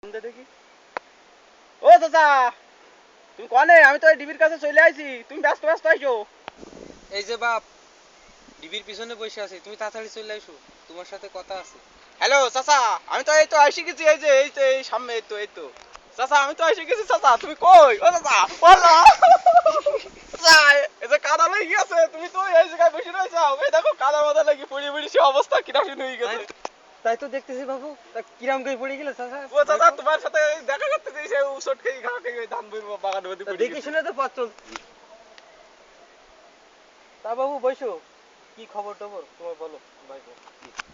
দেখি ও চাচা তুমি কনে আমি তো ডিবির কাছে চলে আইছি তুমি ব্যস্ত ব্যস্ত আইছো এই যে বাপ ডিবির পিছনে বসে আছি তুমি তাড়াতাড়ি চলে আইসো তোমার সাথে কথা আছে হ্যালো চাচা আমি তো এই তো আইসি গেছি এই সামনে এই তো চাচা আমি তো আইসি গেছি চাচা তুমি কই ও চাচা বলো চাচা এই যে কাদা লেগে গেছে তুমি তো এই জায়গায় বসে রয়েছো এই দেখো কাদা মাদা লাগি পড়ি পড়ি সে অবস্থা কিরকম হয়ে গেছে তাই তো দেখতেছি বাবু কিরাম করে পড়ে গেলে চাচা ও চাচা তোমার সাথে দেখা করতে যাই সে উসট খেয়ে ঘা খেয়ে ধান বাগান মধ্যে পড়ে দেখি শুনে তো পথ চল তা বাবু বসো কি খবর টবর তোমার বলো ভাই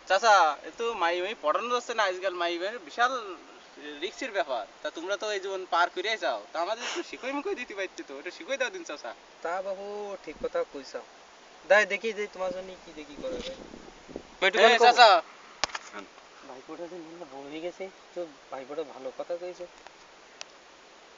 চাচা এ তো মাই পড়ানো যাচ্ছে না আজকাল বিশাল রিস্কের ব্যাপার তা তোমরা তো এই জীবন পার করে যাও তা আমাদের একটু শিখই মুখই দিতে পারতে তো এটা শিখই দাও দিন চাচা তা বাবু ঠিক কথা কইছাও দাই দেখি যে তোমার জন্য কি দেখি করা যায় চাচা ভাইপোটা যে মনে বলে গেছে তো ভাইপোটা ভালো কথা কইছে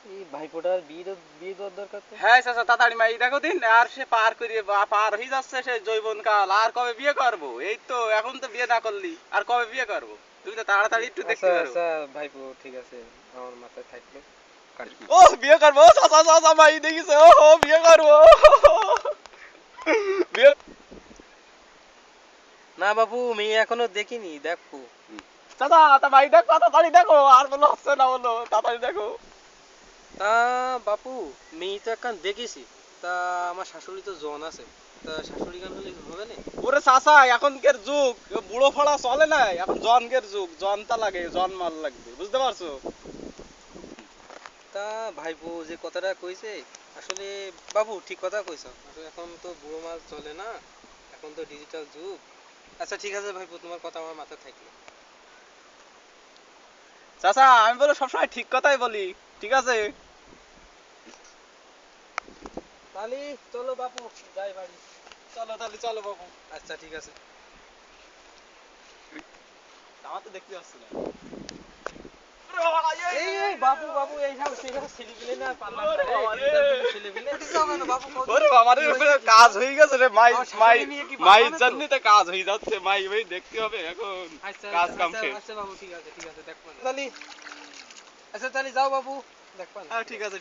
এই ভাইপোটার বিয়ে দেওয়ার দরকার তো হ্যাঁ চাচা তাড়াতাড়ি মাই দেখো দিন আর সে পার করে পার হয়ে যাচ্ছে সে জৈবন কাল আর কবে বিয়ে করবো এই তো এখন তো বিয়ে না করলি আর কবে বিয়ে করবো তুমি তো তাড়াতাড়ি একটু দেখতে পারো আচ্ছা ভাইপো ঠিক আছে আমার মাথায় থাকলো ও বিয়ে করবো চাচা চাচা মাই দেখিছে ও বিয়ে করবো বিয়ে না বাবু মেয়ে এখনো দেখিনি দেখো চাচা তা মাই দেখো তাড়াতাড়ি দেখো আর বলো হচ্ছে না বলো তাড়াতাড়ি দেখো তা বাপু মেয়ে তো একখান দেখেছি তা আমার শাশুড়ি তো জন আছে তা শাশুড়ি গান হলে হবে না ওরে চাচা এখনকার যুগ বুড়ো ফড়া চলে না এখন জনকের যুগ জনতা লাগে জন মাল লাগবে বুঝতে পারছো তা ভাইপো যে কথাটা কইছে আসলে বাবু ঠিক কথা কইছো আসলে এখন তো বুড়ো মাছ চলে না এখন তো ডিজিটাল যুগ আচ্ছা ঠিক আছে ভাইপো তোমার কথা আমার মাথায় থাকলো চাচা আমি বলো সবসময় ঠিক কথাই বলি ঠিক আছে তাহলে চলো বাপু যাই বাড়ি চলো তাহলে চলো বাবু আচ্ছা ঠিক আছে আমার তো দেখতে পাচ্ছি না এই বাবু বাবু এই সব ছেলে গেলে না পারলাম না রে ছেলে গেলে বাবু ওরে বাবা রে কাজ হয়ে গেছে রে মাই জাননিতে কাজ হয়ে যাচ্ছে মাই ভাই দেখতে হবে এখন কাজ কাম শেষ আচ্ছা বাবু ঠিক আছে দেখবো তাহলে আচ্ছা তাহলে যাও বাবু দেখবা হ্যাঁ ঠিক আছে